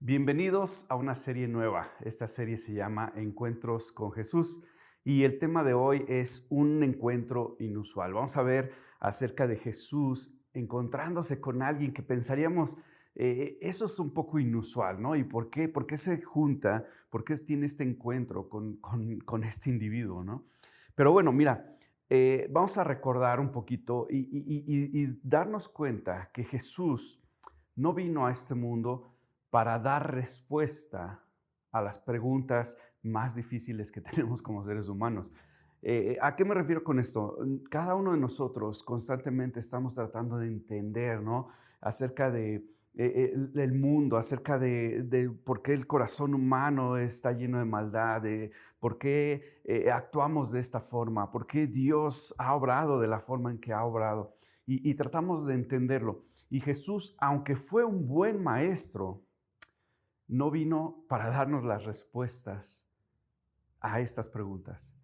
Bienvenidos a una serie nueva. Esta serie se llama Encuentros con Jesús y el tema de hoy es un encuentro inusual. Vamos a ver acerca de Jesús encontrándose con alguien que pensaríamos, eso es un poco inusual, ¿no? ¿Y por qué? ¿Por qué se junta? ¿Por qué tiene este encuentro con este individuo, ¿no? Pero bueno, mira, vamos a recordar un poquito y darnos cuenta que Jesús no vino a este mundo para dar respuesta a las preguntas más difíciles que tenemos como seres humanos. ¿A qué me refiero con esto? Cada uno de nosotros constantemente estamos tratando de entender, ¿no? Acerca de el mundo, acerca de por qué el corazón humano está lleno de maldad, de por qué actuamos de esta forma, por qué Dios ha obrado de la forma en que ha obrado. Y tratamos de entenderlo. Y Jesús, aunque fue un buen maestro, no vino para darnos las respuestas a estas preguntas.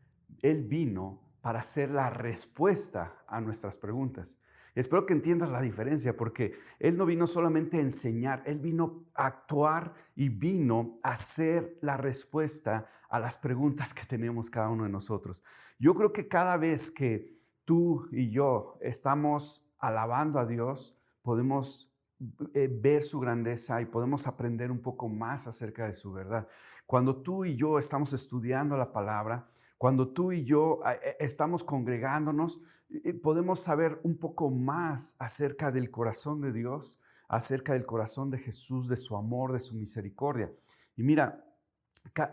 Él vino para ser la respuesta a nuestras preguntas. Espero que entiendas la diferencia, porque Él no vino solamente a enseñar, Él vino a actuar y vino a ser la respuesta a las preguntas que tenemos cada uno de nosotros. Yo creo que cada vez que tú y yo estamos alabando a Dios, podemos ver su grandeza y podemos aprender un poco más acerca de su verdad. Cuando tú y yo estamos estudiando la palabra, cuando tú y yo estamos congregándonos, podemos saber un poco más acerca del corazón de Dios, acerca del corazón de Jesús, de su amor, de su misericordia. Y mira,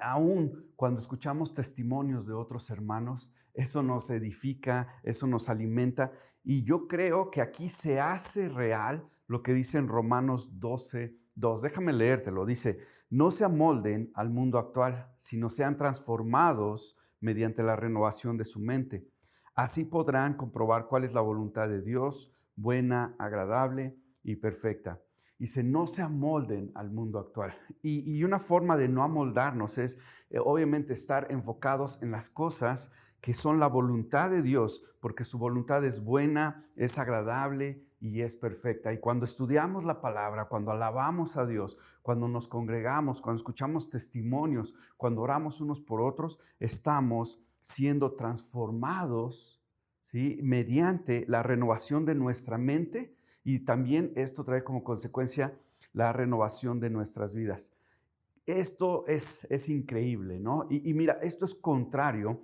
aún cuando escuchamos testimonios de otros hermanos, eso nos edifica, eso nos alimenta. Y yo creo que aquí se hace real lo que dice en Romanos 12:2. Déjame leértelo. Dice, no se amolden al mundo actual, sino sean transformados mediante la renovación de su mente. Así podrán comprobar cuál es la voluntad de Dios, buena, agradable y perfecta. Dice, no se amolden al mundo actual. Y una forma de no amoldarnos es, obviamente, estar enfocados en las cosas que son la voluntad de Dios, porque su voluntad es buena, es agradable y es perfecta. Y cuando estudiamos la palabra, cuando alabamos a Dios, cuando nos congregamos, cuando escuchamos testimonios, cuando oramos unos por otros, estamos siendo transformados, ¿sí?, mediante la renovación de nuestra mente, y también esto trae como consecuencia la renovación de nuestras vidas. Esto es increíble, ¿no? Y mira, esto es contrario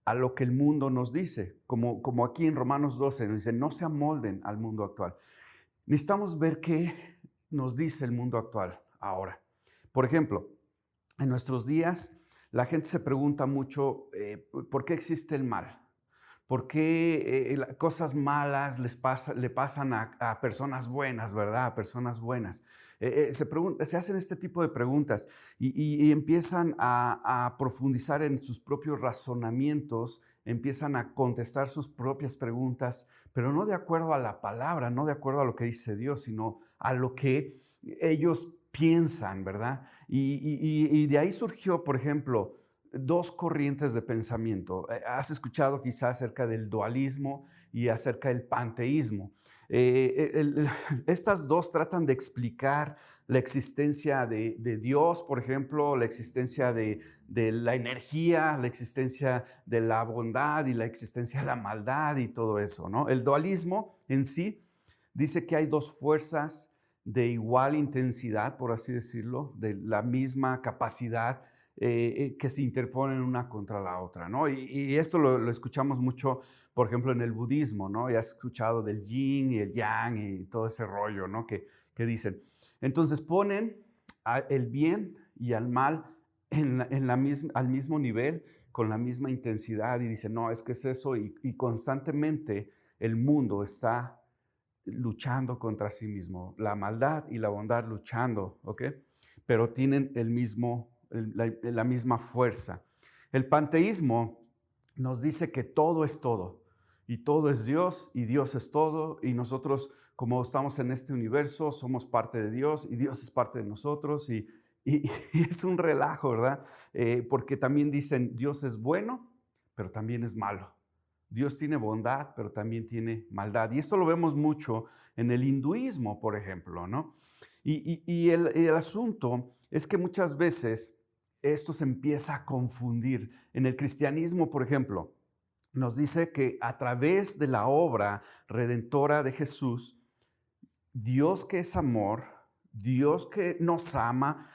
a lo que el mundo nos dice, como aquí en Romanos 12 nos dice, no se amolden al mundo actual. Necesitamos ver qué nos dice el mundo actual ahora. Por ejemplo, en nuestros días la gente se pregunta mucho, ¿por qué existe el mal? ¿Por qué cosas malas le pasan a personas buenas, verdad? A personas buenas. Se hacen este tipo de preguntas y empiezan a profundizar en sus propios razonamientos, empiezan a contestar sus propias preguntas, pero no de acuerdo a la palabra, no de acuerdo a lo que dice Dios, sino a lo que ellos piensan, ¿verdad? Y de ahí surgió, por ejemplo, dos corrientes de pensamiento. Has escuchado quizás acerca del dualismo y acerca del panteísmo. Estas dos tratan de explicar la existencia de Dios, por ejemplo, la existencia de la energía, la existencia de la bondad y la existencia de la maldad y todo eso, ¿no? El dualismo en sí dice que hay dos fuerzas de igual intensidad, por así decirlo, de la misma capacidad, que se interponen una contra la otra, ¿no? Y esto lo escuchamos mucho, por ejemplo, en el budismo, ¿no? Ya has escuchado del yin y el yang y todo ese rollo, ¿no? Que dicen. Entonces ponen el bien y al mal al mismo nivel, con la misma intensidad, y dicen, no, es que es eso, y constantemente el mundo está luchando contra sí mismo, la maldad y la bondad luchando, ¿ok? Pero tienen la misma fuerza. El panteísmo nos dice que todo es todo, y todo es Dios, y Dios es todo, y nosotros, como estamos en este universo, somos parte de Dios, y Dios es parte de nosotros, y es un relajo, ¿verdad? Porque también dicen, Dios es bueno, pero también es malo. Dios tiene bondad, pero también tiene maldad. Y esto lo vemos mucho en el hinduismo, por ejemplo, ¿no? Y el asunto es que muchas veces esto se empieza a confundir. En el cristianismo, por ejemplo, nos dice que a través de la obra redentora de Jesús, Dios que es amor, Dios que nos ama,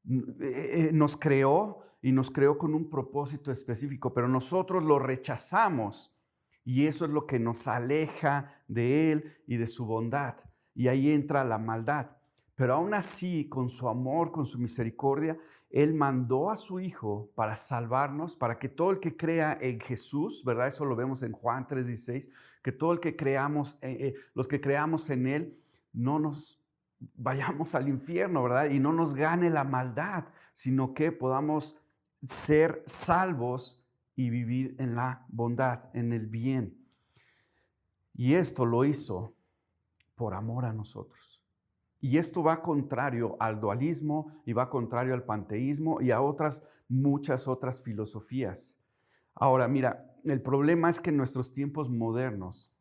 nos creó y nos creó con un propósito específico, pero nosotros lo rechazamos y eso es lo que nos aleja de Él y de su bondad. Y ahí entra la maldad. Pero aún así, con su amor, con su misericordia, Él mandó a su Hijo para salvarnos, para que todo el que crea en Jesús, ¿verdad? Eso lo vemos en Juan 3:16, que todo el que creamos, los que creamos en Él, no nos vayamos al infierno, ¿verdad? Y no nos gane la maldad, sino que podamos ser salvos y vivir en la bondad, en el bien. Y esto lo hizo por amor a nosotros. Y esto va contrario al dualismo y va contrario al panteísmo y a muchas otras filosofías. Ahora, mira, el problema es que en nuestros tiempos modernos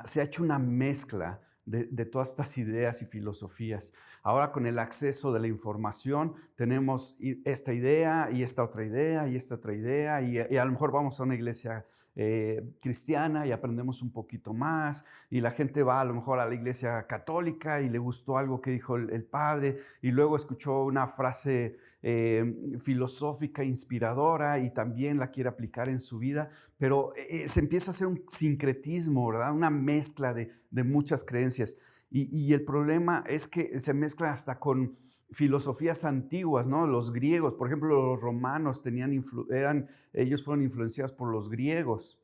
se ha hecho una mezcla de todas estas ideas y filosofías. Ahora con el acceso de la información tenemos esta idea y esta otra idea y esta otra idea y a lo mejor vamos a una iglesia cristiana y aprendemos un poquito más y la gente va a lo mejor a la iglesia católica y le gustó algo que dijo el padre y luego escuchó una frase filosófica inspiradora y también la quiere aplicar en su vida, pero se empieza a hacer un sincretismo, ¿verdad? Una mezcla de muchas creencias y el problema es que se mezcla hasta con filosofías antiguas, ¿no? Los griegos, por ejemplo, los romanos ellos fueron influenciados por los griegos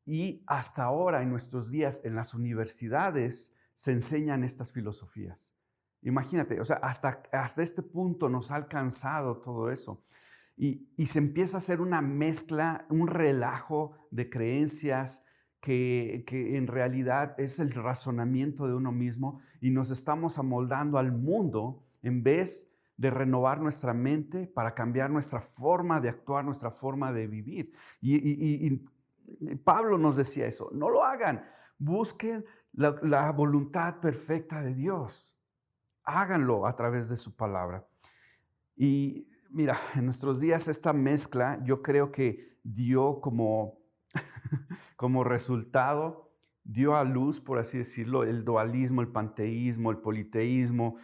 y hasta ahora en nuestros días en las universidades se enseñan estas filosofías. Imagínate, o sea, hasta este punto nos ha alcanzado todo eso. Y se empieza a hacer una mezcla, un relajo de creencias que en realidad es el razonamiento de uno mismo y nos estamos amoldando al mundo en vez de renovar nuestra mente para cambiar nuestra forma de actuar, nuestra forma de vivir. Y Pablo nos decía eso, no lo hagan, busquen la voluntad perfecta de Dios. Háganlo a través de su palabra. Y mira, en nuestros días esta mezcla yo creo que dio como resultado, dio a luz, por así decirlo, el dualismo, el panteísmo, el politeísmo,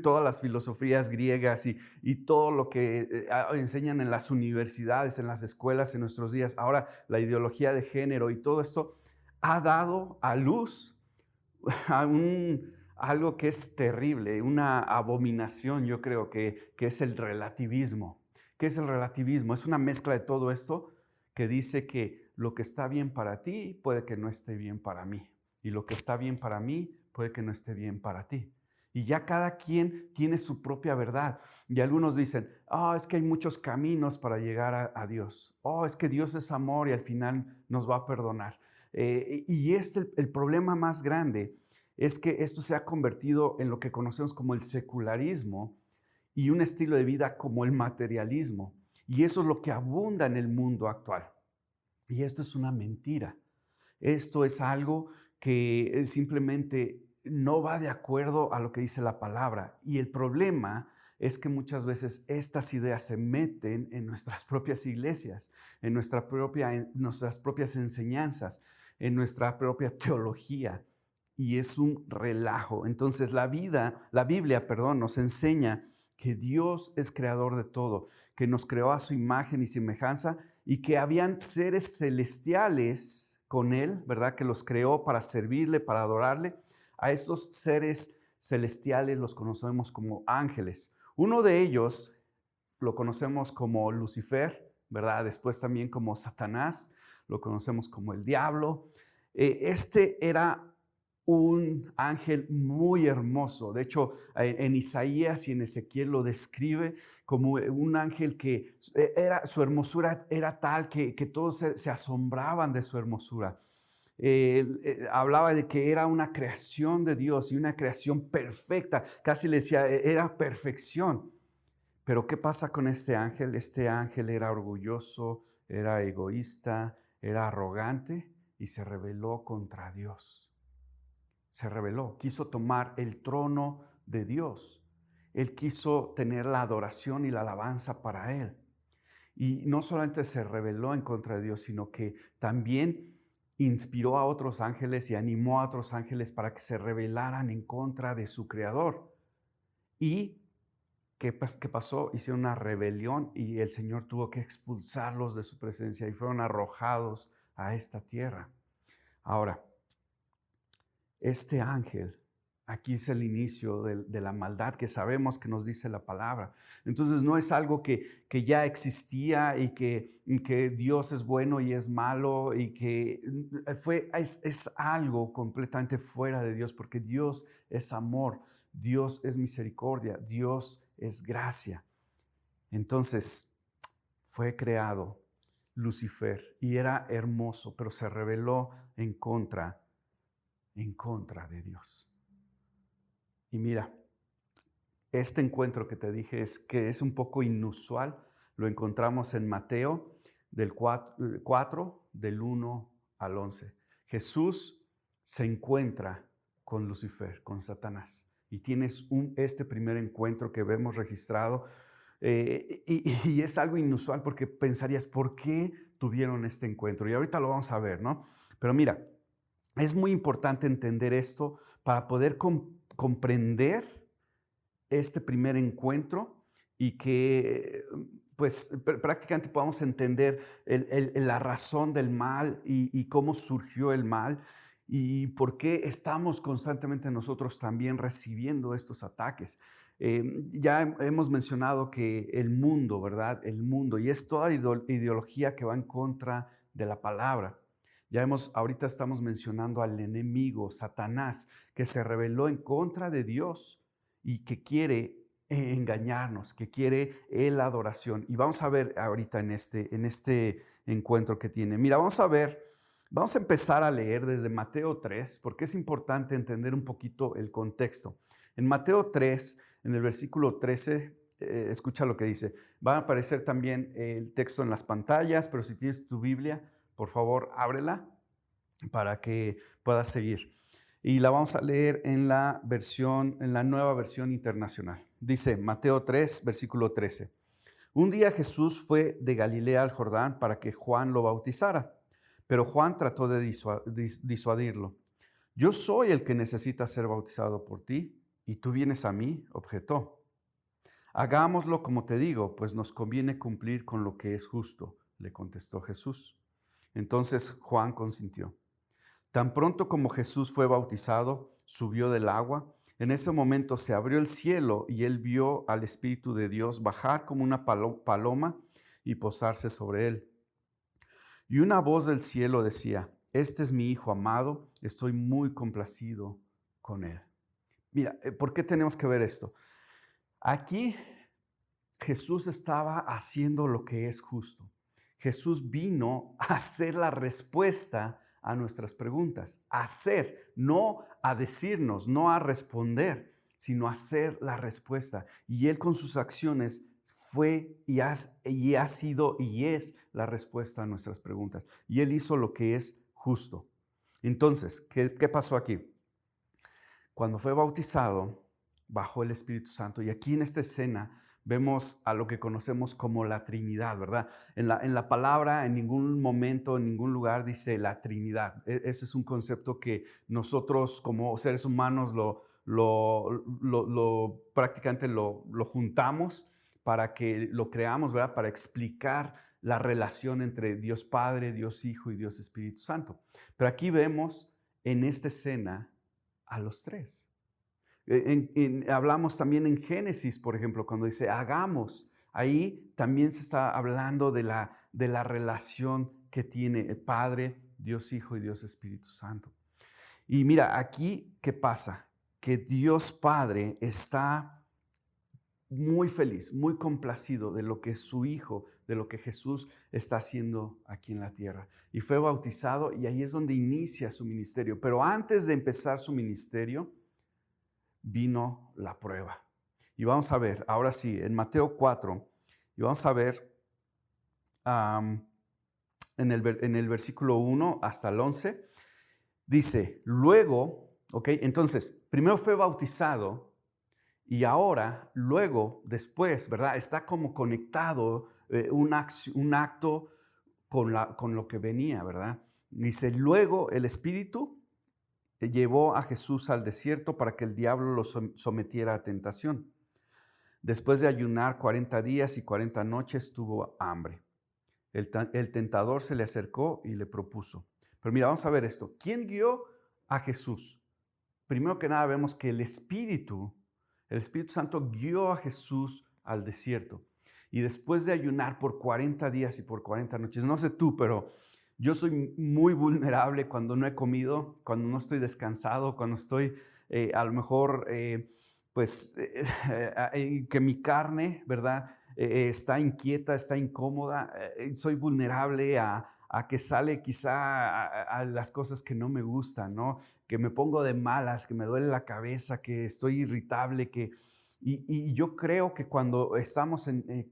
todas las filosofías griegas y todo lo que enseñan en las universidades, en las escuelas en nuestros días. Ahora la ideología de género y todo esto ha dado a luz a algo que es terrible, una abominación, yo creo que es el relativismo. ¿Qué es el relativismo? Es una mezcla de todo esto que dice que lo que está bien para ti puede que no esté bien para mí. Y lo que está bien para mí puede que no esté bien para ti. Y ya cada quien tiene su propia verdad. Y algunos dicen, es que hay muchos caminos para llegar a Dios. Es que Dios es amor y al final nos va a perdonar. El problema más grande es que esto se ha convertido en lo que conocemos como el secularismo y un estilo de vida como el materialismo. Y eso es lo que abunda en el mundo actual. Y esto es una mentira. Esto es algo que simplemente no va de acuerdo a lo que dice la palabra. Y el problema es que muchas veces estas ideas se meten en nuestras propias iglesias, en nuestras propias enseñanzas, en nuestra propia teología. Y es un relajo. Entonces la Biblia, nos enseña que Dios es creador de todo, que nos creó a su imagen y semejanza y que habían seres celestiales con Él, ¿verdad? Que los creó para servirle, para adorarle. A estos seres celestiales los conocemos como ángeles. Uno de ellos lo conocemos como Lucifer, ¿verdad? Después también como Satanás, lo conocemos como el diablo. Este era un ángel muy hermoso. De hecho, en Isaías y en Ezequiel lo describe como un ángel que su hermosura era tal que todos se asombraban de su hermosura. Hablaba de que era una creación de Dios y una creación perfecta. Casi le decía, era perfección. Pero ¿qué pasa con este ángel? Este ángel era orgulloso, era egoísta, era arrogante y se rebeló contra Dios. Se rebeló, quiso tomar el trono de Dios. Él quiso tener la adoración y la alabanza para Él. Y no solamente se rebeló en contra de Dios, sino que también inspiró a otros ángeles y animó a otros ángeles para que se rebelaran en contra de su Creador. ¿Y qué pasó? Hicieron una rebelión y el Señor tuvo que expulsarlos de su presencia y fueron arrojados a esta tierra. Ahora, este ángel, aquí es el inicio de la maldad que sabemos que nos dice la palabra. Entonces no es algo que ya existía y que Dios es bueno y es malo y que es algo completamente fuera de Dios, porque Dios es amor, Dios es misericordia, Dios es gracia. Entonces fue creado Lucifer y era hermoso, pero se rebeló en contra de Dios. Y mira, este encuentro que te dije que es un poco inusual, lo encontramos en Mateo del 4 del 1 al 11. Jesús se encuentra con Lucifer, con Satanás, y tienes este primer encuentro que vemos registrado, y es algo inusual porque pensarías, ¿por qué tuvieron este encuentro? Y ahorita lo vamos a ver, ¿no? Pero mira, es muy importante entender esto para poder comprender este primer encuentro y que pues prácticamente podamos entender la razón del mal y cómo surgió el mal y por qué estamos constantemente nosotros también recibiendo estos ataques. Ya hemos mencionado que el mundo, ¿verdad? El mundo, y es toda ideología que va en contra de la palabra. Ahorita estamos mencionando al enemigo, Satanás, que se rebeló en contra de Dios y que quiere engañarnos, que quiere la adoración. Y vamos a ver ahorita en este encuentro que tiene. Mira, vamos a empezar a leer desde Mateo 3, porque es importante entender un poquito el contexto. En Mateo 3, en el versículo 13, escucha lo que dice. Va a aparecer también el texto en las pantallas, pero si tienes tu Biblia, por favor, ábrela para que puedas seguir. Y la vamos a leer en la nueva versión internacional. Dice Mateo 3, versículo 13. Un día Jesús fue de Galilea al Jordán para que Juan lo bautizara, pero Juan trató de disuadirlo. Yo soy el que necesita ser bautizado por ti, y tú vienes a mí, objetó. Hagámoslo como te digo, pues nos conviene cumplir con lo que es justo, le contestó Jesús. Entonces Juan consintió. Tan pronto como Jesús fue bautizado, subió del agua. En ese momento se abrió el cielo y él vio al Espíritu de Dios bajar como una paloma y posarse sobre él. Y una voz del cielo decía, este es mi Hijo amado, estoy muy complacido con él. Mira, ¿por qué tenemos que ver esto? Aquí Jesús estaba haciendo lo que es justo. Jesús vino a ser la respuesta a nuestras preguntas. A hacer, no a decirnos, no a responder, sino a ser la respuesta. Y Él con sus acciones fue y ha sido y es la respuesta a nuestras preguntas. Y Él hizo lo que es justo. Entonces, ¿qué pasó aquí? Cuando fue bautizado, bajó el Espíritu Santo. Y aquí en esta escena vemos a lo que conocemos como la Trinidad, ¿verdad? En la palabra, en ningún momento, en ningún lugar dice la Trinidad. Ese es un concepto que nosotros como seres humanos prácticamente lo juntamos para que lo creamos, ¿verdad? Para explicar la relación entre Dios Padre, Dios Hijo y Dios Espíritu Santo. Pero aquí vemos en esta escena a los tres. Hablamos también en Génesis, por ejemplo, cuando dice hagamos, ahí también se está hablando de la relación que tiene el Padre, Dios Hijo y Dios Espíritu Santo. Y mira, aquí, ¿qué pasa? Que Dios Padre está muy feliz, muy complacido de lo que su Hijo, de lo que Jesús está haciendo aquí en la tierra. Y fue bautizado y ahí es donde inicia su ministerio. Pero antes de empezar su ministerio, vino la prueba. Y vamos a ver, ahora sí, en Mateo 4, y vamos a ver en el versículo 1 hasta el 11, dice, luego, ok, entonces, primero fue bautizado Y ahora, luego, después, ¿verdad? Está como conectado un acto con lo que venía, ¿verdad? Dice, luego el Espíritu llevó a Jesús al desierto para que el diablo lo sometiera a tentación. Después de ayunar 40 días y 40 noches, tuvo hambre. El tentador se le acercó y le propuso. Pero mira, vamos a ver esto. ¿Quién guió a Jesús? Primero que nada vemos que el Espíritu Santo guió a Jesús al desierto. Y después de ayunar por 40 días y por 40 noches, no sé tú, pero yo soy muy vulnerable cuando no he comido, cuando no estoy descansado, cuando estoy a lo mejor, que mi carne, ¿verdad? Está inquieta, está incómoda, soy vulnerable a que sale quizá a las cosas que no me gustan, ¿no? Que me pongo de malas, que me duele la cabeza, que estoy irritable, y yo creo que cuando estamos en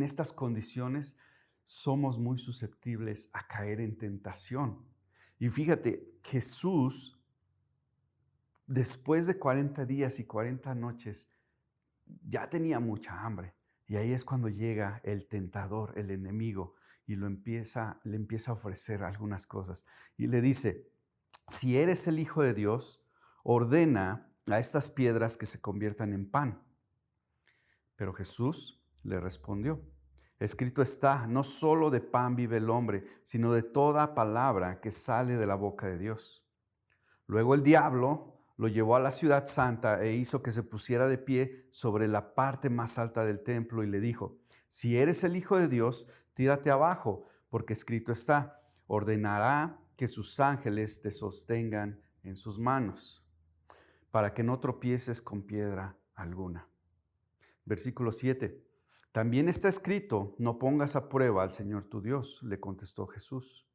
estas condiciones, somos muy susceptibles a caer en tentación. Y fíjate, Jesús, después de 40 días y 40 noches, ya tenía mucha hambre. Y ahí es cuando llega el tentador, el enemigo, y le empieza a ofrecer algunas cosas. Y le dice, si eres el Hijo de Dios, ordena a estas piedras que se conviertan en pan. Pero Jesús le respondió, escrito está, no solo de pan vive el hombre, sino de toda palabra que sale de la boca de Dios. Luego el diablo lo llevó a la ciudad santa e hizo que se pusiera de pie sobre la parte más alta del templo y le dijo, si eres el Hijo de Dios, tírate abajo, porque escrito está, ordenará que sus ángeles te sostengan en sus manos, para que no tropieces con piedra alguna. Versículo 7. También está escrito, no pongas a prueba al Señor tu Dios, le contestó Jesús.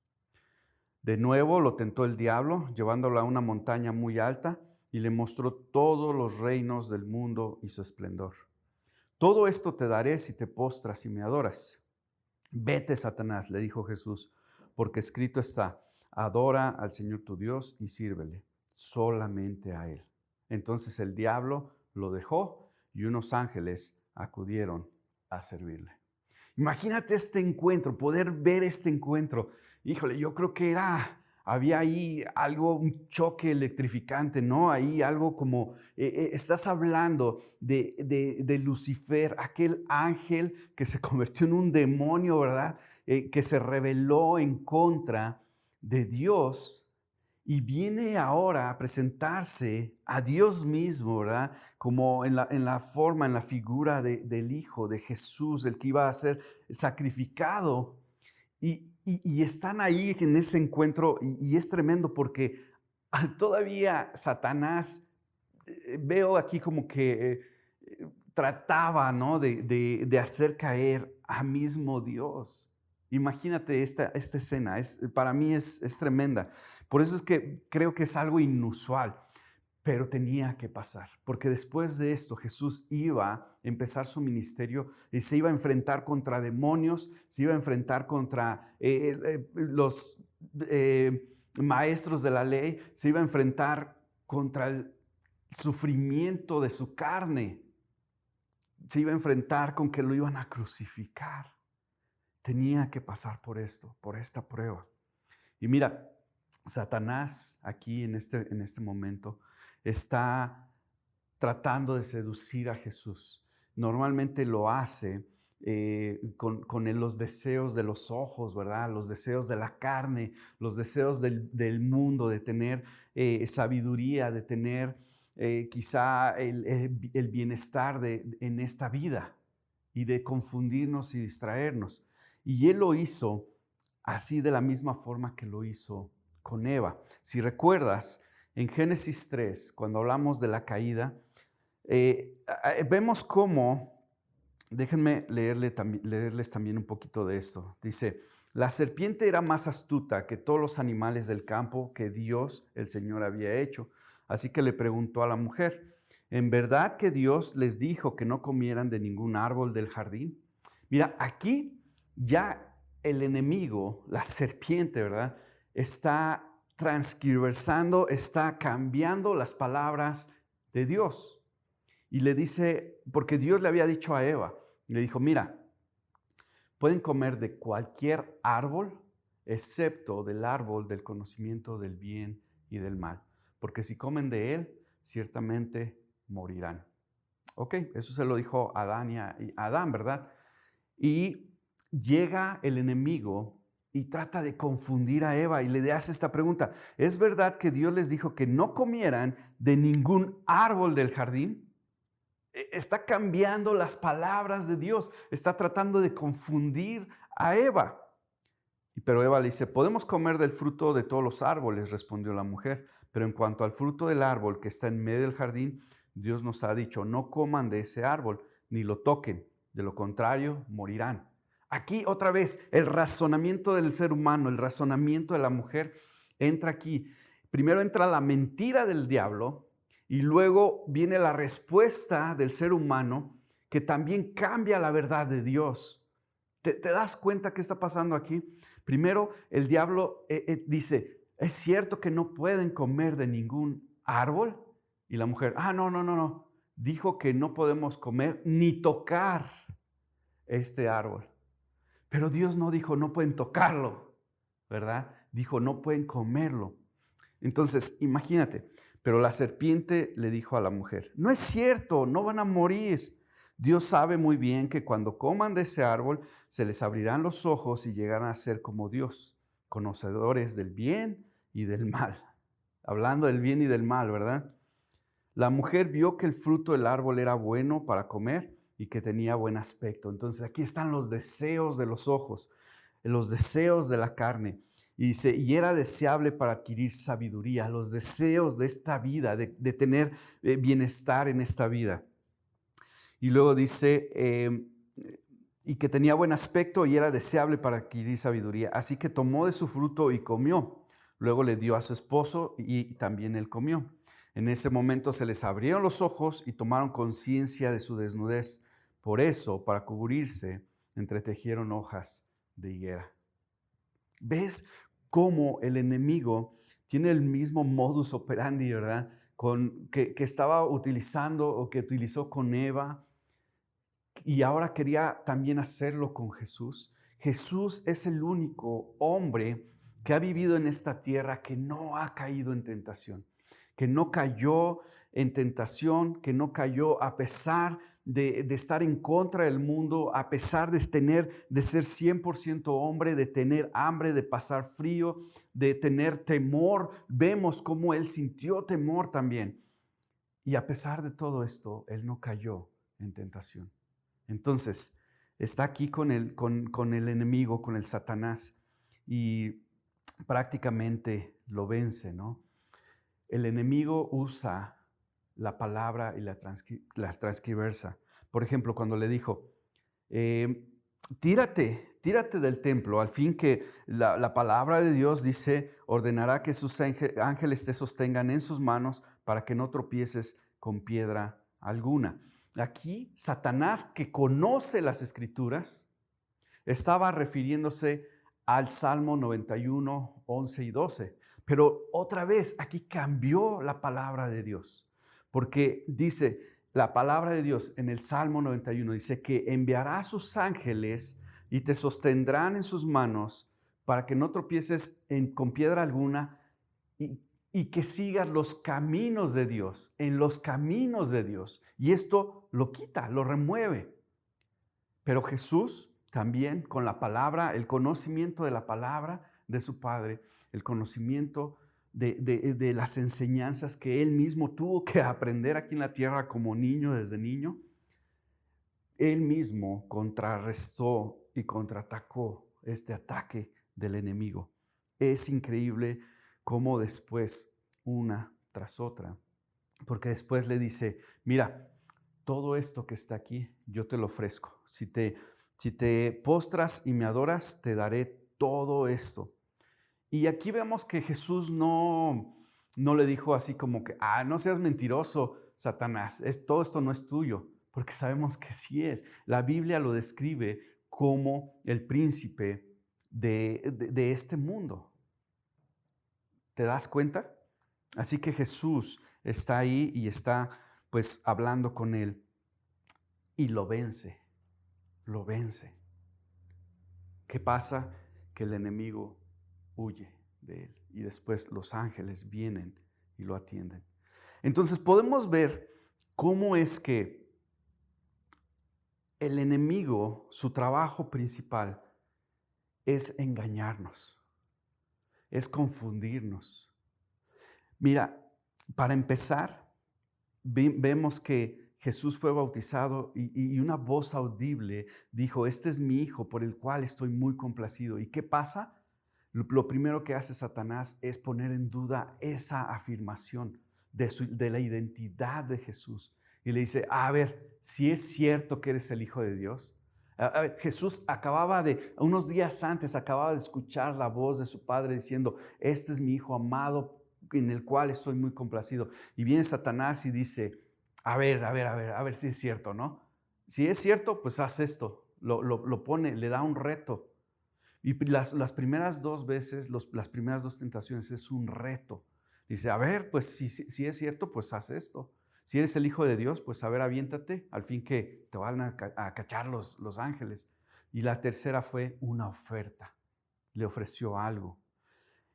De nuevo lo tentó el diablo, llevándolo a una montaña muy alta, y le mostró todos los reinos del mundo y su esplendor. Todo esto te daré si te postras y me adoras. Vete, Satanás, le dijo Jesús, porque escrito está, adora al Señor tu Dios y sírvele, solamente a Él. Entonces el diablo lo dejó y unos ángeles acudieron a servirle. Imagínate este encuentro, poder ver este encuentro. Híjole, yo creo que había ahí algo, un choque electrificante, ¿no? Ahí algo como, estás hablando de Lucifer, aquel ángel que se convirtió en un demonio, ¿verdad? Que se rebeló en contra de Dios y viene ahora a presentarse a Dios mismo, ¿verdad? Como en la forma, en la figura del Hijo, de Jesús, el que iba a ser sacrificado. Y están ahí en ese encuentro y es tremendo porque todavía Satanás, veo aquí como que trataba, ¿no? de hacer caer a mismo Dios. Imagínate esta escena, para mí es tremenda. Por eso es que creo que es algo inusual, pero tenía que pasar, porque después de esto Jesús iba a empezar su ministerio y se iba a enfrentar contra demonios, se iba a enfrentar contra los maestros de la ley, se iba a enfrentar contra el sufrimiento de su carne, se iba a enfrentar con que lo iban a crucificar. Tenía que pasar por esto, por esta prueba. Y mira, Satanás aquí en este momento está tratando de seducir a Jesús. Normalmente lo hace con los deseos de los ojos, ¿verdad? Los deseos de la carne, los deseos del mundo, de tener sabiduría, de tener quizá el bienestar en esta vida y de confundirnos y distraernos. Y él lo hizo así de la misma forma que lo hizo con Eva. Si recuerdas, en Génesis 3, cuando hablamos de la caída, vemos cómo, déjenme leerles también un poquito de esto. Dice, la serpiente era más astuta que todos los animales del campo que Dios, el Señor, había hecho. Así que le preguntó a la mujer, ¿en verdad que Dios les dijo que no comieran de ningún árbol del jardín? Mira, aquí ya el enemigo, la serpiente, ¿verdad? Está transgiversando, está cambiando las palabras de Dios. Y le dice, porque Dios le había dicho a Eva, le dijo, mira, pueden comer de cualquier árbol, excepto del árbol del conocimiento del bien y del mal, porque si comen de él, ciertamente morirán. Ok, eso se lo dijo Adán y Adán, ¿verdad? Y llega el enemigo y trata de confundir a Eva y le hace esta pregunta. ¿Es verdad que Dios les dijo que no comieran de ningún árbol del jardín? Está cambiando las palabras de Dios, está tratando de confundir a Eva. Pero Eva le dice, podemos comer del fruto de todos los árboles, respondió la mujer, pero en cuanto al fruto del árbol que está en medio del jardín, Dios nos ha dicho, no coman de ese árbol, ni lo toquen, de lo contrario, morirán. Aquí otra vez el razonamiento del ser humano, el razonamiento de la mujer entra aquí. Primero entra la mentira del diablo y luego viene la respuesta del ser humano que también cambia la verdad de Dios. ¿Te das cuenta qué está pasando aquí? Primero, el diablo dice, ¿es cierto que no pueden comer de ningún árbol? Y la mujer, no. Dijo que no podemos comer ni tocar este árbol. Pero Dios no dijo, no pueden tocarlo, ¿verdad? Dijo, no pueden comerlo. Entonces, imagínate, pero la serpiente le dijo a la mujer, no es cierto, no van a morir. Dios sabe muy bien que cuando coman de ese árbol, se les abrirán los ojos y llegarán a ser como Dios, conocedores del bien y del mal. Hablando del bien y del mal, ¿verdad? La mujer vio que el fruto del árbol era bueno para comer y que tenía buen aspecto. Entonces aquí están los deseos de los ojos, los deseos de la carne. Y dice, y era deseable para adquirir sabiduría, los deseos de esta vida, de tener bienestar en esta vida. Y luego dice, y que tenía buen aspecto y era deseable para adquirir sabiduría. Así que tomó de su fruto y comió. Luego le dio a su esposo y también él comió. En ese momento se les abrieron los ojos y tomaron conciencia de su desnudez. Por eso, para cubrirse, entretejieron hojas de higuera. ¿Ves cómo el enemigo tiene el mismo modus operandi, ¿verdad? Que estaba utilizando o que utilizó con Eva y ahora quería también hacerlo con Jesús. Jesús es el único hombre que ha vivido en esta tierra que no ha caído en tentación, que no cayó en tentación, que no cayó a pesar de estar en contra del mundo, a pesar de ser 100% hombre, de tener hambre, de pasar frío, de tener temor. Vemos cómo él sintió temor también. Y a pesar de todo esto, él no cayó en tentación. Entonces, está aquí con el enemigo, con el Satanás, y prácticamente lo vence, ¿no? El enemigo usa la palabra y la transcriversa. Por ejemplo, cuando le dijo, tírate del templo, al fin que la palabra de Dios dice, ordenará que sus ángeles te sostengan en sus manos para que no tropieces con piedra alguna. Aquí, Satanás, que conoce las Escrituras, estaba refiriéndose al Salmo 91, 11 y 12. Pero otra vez, aquí cambió la palabra de Dios, porque dice, la palabra de Dios en el Salmo 91 dice que enviará a sus ángeles y te sostendrán en sus manos para que no tropieces con piedra alguna y que sigas los caminos de Dios, en los caminos de Dios. Y esto lo quita, lo remueve. Pero Jesús también con la palabra, el conocimiento de la palabra de su Padre, el conocimiento de las enseñanzas que Él mismo tuvo que aprender aquí en la tierra como niño, desde niño, Él mismo contrarrestó y contraatacó este ataque del enemigo. Es increíble cómo después, una tras otra, porque después le dice, mira, todo esto que está aquí, yo te lo ofrezco. Si te postras y me adoras, te daré todo esto. Y aquí vemos que Jesús no le dijo así como que, no seas mentiroso, Satanás, todo esto no es tuyo, porque sabemos que sí es. La Biblia lo describe como el príncipe de este mundo. ¿Te das cuenta? Así que Jesús está ahí y está pues hablando con él y lo vence, lo vence. ¿Qué pasa? Que el enemigo huye de él y después los ángeles vienen y lo atienden. Entonces podemos ver cómo es que el enemigo, su trabajo principal es engañarnos, es confundirnos. Mira, para empezar, vemos que Jesús fue bautizado y una voz audible dijo, este es mi hijo por el cual estoy muy complacido. ¿Y qué pasa? Lo primero que hace Satanás es poner en duda esa afirmación de la identidad de Jesús. Y le dice, a ver, si es cierto que eres el Hijo de Dios. A ver, Jesús unos días antes, acababa de escuchar la voz de su Padre diciendo, este es mi Hijo amado en el cual estoy muy complacido. Y viene Satanás y dice, a ver si es cierto, ¿no? Si es cierto, pues haz esto. Lo pone, le da un reto. Y las primeras dos veces, las primeras dos tentaciones es un reto. Dice, a ver, pues si es cierto, pues haz esto. Si eres el Hijo de Dios, pues a ver, aviéntate, al fin que te van a cachar los ángeles. Y la tercera fue una oferta. Le ofreció algo.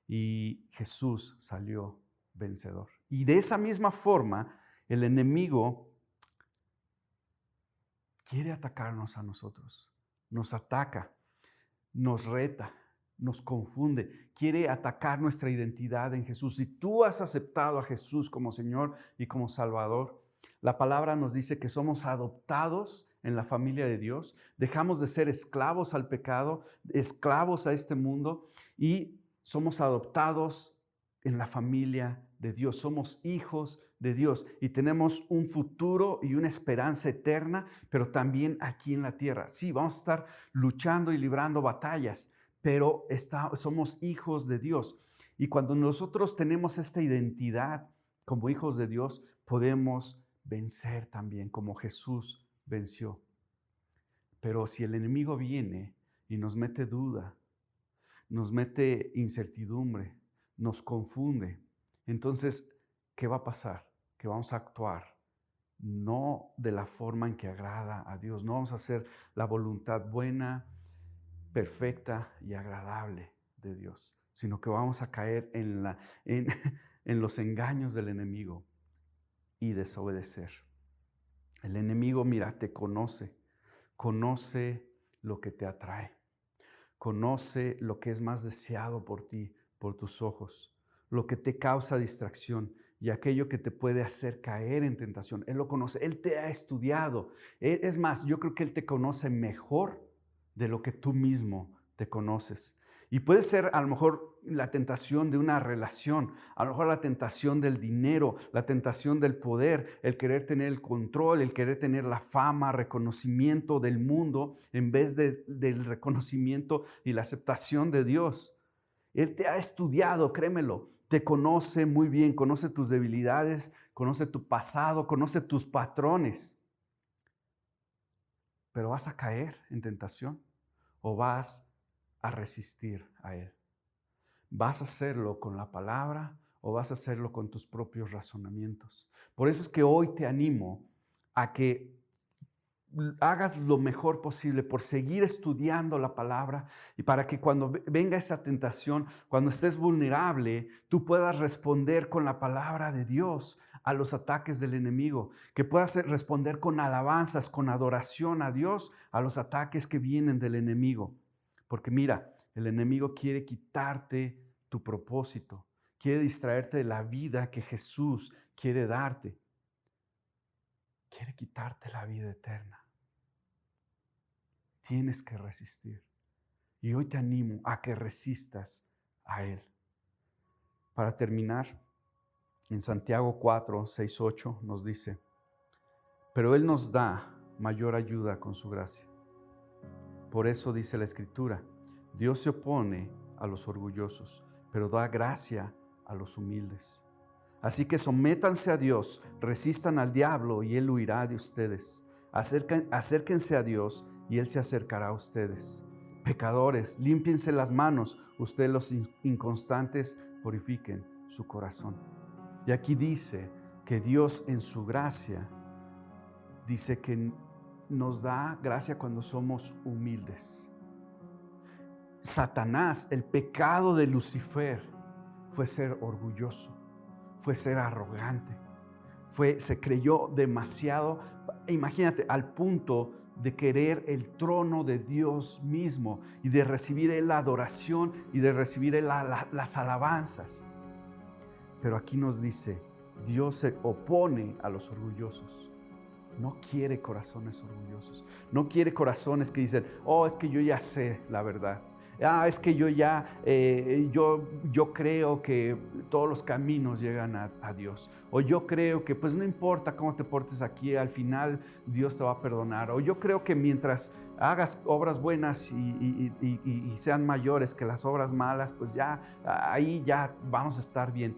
Y Jesús salió vencedor. Y de esa misma forma, el enemigo quiere atacarnos a nosotros. Nos ataca, nos reta, nos confunde, quiere atacar nuestra identidad en Jesús. Si tú has aceptado a Jesús como Señor y como Salvador, la palabra nos dice que somos adoptados en la familia de Dios, dejamos de ser esclavos al pecado, esclavos a este mundo y somos adoptados en la familia de Dios. Somos hijos de Dios y tenemos un futuro y una esperanza eterna, pero también aquí en la tierra. Sí, vamos a estar luchando y librando batallas, pero somos hijos de Dios. Y cuando nosotros tenemos esta identidad como hijos de Dios, podemos vencer también como Jesús venció. Pero si el enemigo viene y nos mete duda, nos mete incertidumbre, nos confunde, entonces, ¿qué va a pasar? Que vamos a actuar no de la forma en que agrada a Dios. No vamos a hacer la voluntad buena, perfecta y agradable de Dios, sino que vamos a caer en los engaños del enemigo y desobedecer. El enemigo, mira, te conoce lo que te atrae, conoce lo que es más deseado por ti, por tus ojos, lo que te causa distracción y aquello que te puede hacer caer en tentación. Él lo conoce, Él te ha estudiado. Es más, yo creo que Él te conoce mejor de lo que tú mismo te conoces. Y puede ser a lo mejor la tentación de una relación, a lo mejor la tentación del dinero, la tentación del poder, el querer tener el control, el querer tener la fama, reconocimiento del mundo en vez del reconocimiento y la aceptación de Dios. Él te ha estudiado, créemelo, te conoce muy bien, conoce tus debilidades, conoce tu pasado, conoce tus patrones. Pero ¿vas a caer en tentación o vas a resistir a Él? ¿Vas a hacerlo con la palabra o vas a hacerlo con tus propios razonamientos? Por eso es que hoy te animo a que hagas lo mejor posible por seguir estudiando la palabra y para que cuando venga esta tentación, cuando estés vulnerable, tú puedas responder con la palabra de Dios a los ataques del enemigo, que puedas responder con alabanzas, con adoración a Dios a los ataques que vienen del enemigo. Porque mira, el enemigo quiere quitarte tu propósito, quiere distraerte de la vida que Jesús quiere darte. Quiere quitarte la vida eterna. Tienes que resistir. Y hoy te animo a que resistas a Él. Para terminar, en Santiago 4, 6, 8 nos dice, pero Él nos da mayor ayuda con su gracia. Por eso dice la Escritura, Dios se opone a los orgullosos, pero da gracia a los humildes. Así que sométanse a Dios, resistan al diablo y Él huirá de ustedes. Acérquense a Dios y Él se acercará a ustedes. Pecadores, límpiense las manos, ustedes los inconstantes, purifiquen su corazón. Y aquí dice que Dios en su gracia dice que nos da gracia cuando somos humildes. Satanás, el pecado de Lucifer fue ser orgulloso, fue ser arrogante, se creyó demasiado, imagínate, al punto de querer el trono de Dios mismo y de recibir él la adoración y de recibir él las alabanzas. Pero aquí nos dice, Dios se opone a los orgullosos. No quiere corazones orgullosos. No quiere corazones que dicen, oh, es que yo ya sé la verdad. Es que yo ya, yo creo que todos los caminos llegan a Dios. O yo creo que pues no importa cómo te portes aquí, al final Dios te va a perdonar. O yo creo que mientras hagas obras buenas y sean mayores que las obras malas, pues ya ahí ya vamos a estar bien.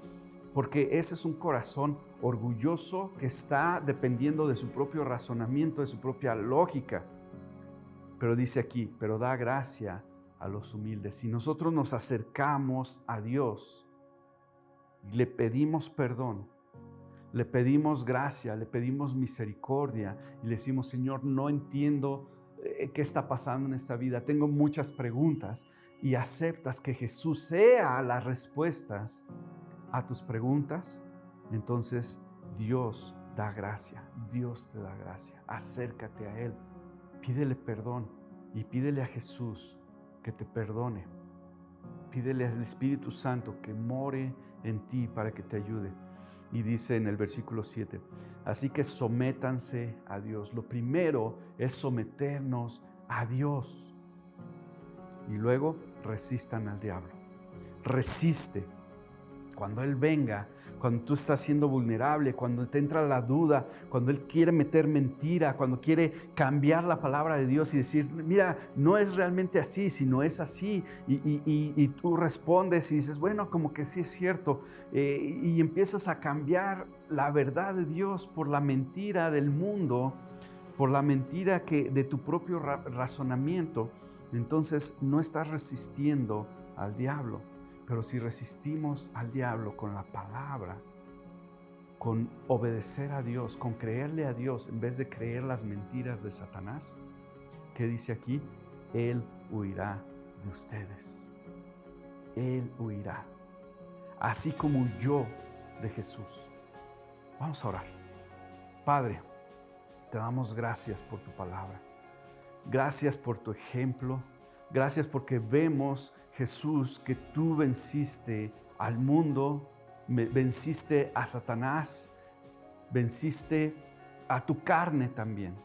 Porque ese es un corazón orgulloso que está dependiendo de su propio razonamiento, de su propia lógica. Pero dice aquí, pero da gracia a los humildes. Si nosotros nos acercamos a Dios y le pedimos perdón, le pedimos gracia, le pedimos misericordia y le decimos, Señor, no entiendo qué está pasando en esta vida, tengo muchas preguntas, y aceptas que Jesús sea las respuestas a tus preguntas, entonces Dios da gracia, Dios te da gracia. Acércate a Él, pídele perdón y pídele a Jesús que te perdone. Pídele al Espíritu Santo que more en ti para que te ayude. Y dice en el versículo 7, así que sométanse a Dios. Lo primero es someternos a Dios. Y luego resistan al diablo. Resiste. Cuando Él venga, cuando tú estás siendo vulnerable, cuando te entra la duda, cuando Él quiere meter mentira, cuando quiere cambiar la palabra de Dios y decir, mira, no es realmente así, sino es así. Y tú respondes y dices, bueno, como que sí es cierto. Y empiezas a cambiar la verdad de Dios por la mentira del mundo, por la mentira de tu propio razonamiento. Entonces no estás resistiendo al diablo. Pero si resistimos al diablo con la palabra, con obedecer a Dios, con creerle a Dios en vez de creer las mentiras de Satanás, ¿qué dice aquí? Él huirá de ustedes. Él huirá. Así como huyó de Jesús. Vamos a orar. Padre, te damos gracias por tu palabra. Gracias por tu ejemplo. Gracias porque vemos, Jesús, que tú venciste al mundo, venciste a Satanás, venciste a tu carne también.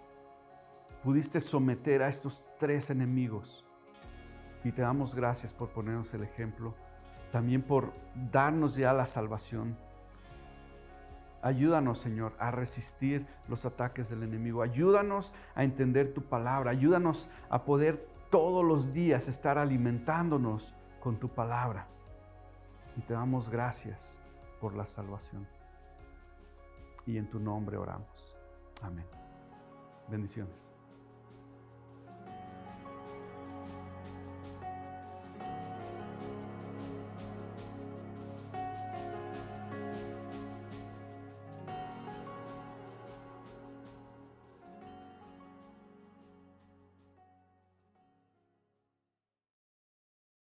Pudiste someter a estos 3 enemigos y te damos gracias por ponernos el ejemplo, también por darnos ya la salvación. Ayúdanos, Señor, a resistir los ataques del enemigo. Ayúdanos a entender tu palabra. Ayúdanos a poder todos los días estar alimentándonos con tu palabra. Y te damos gracias por la salvación. Y en tu nombre oramos. Amén. Bendiciones.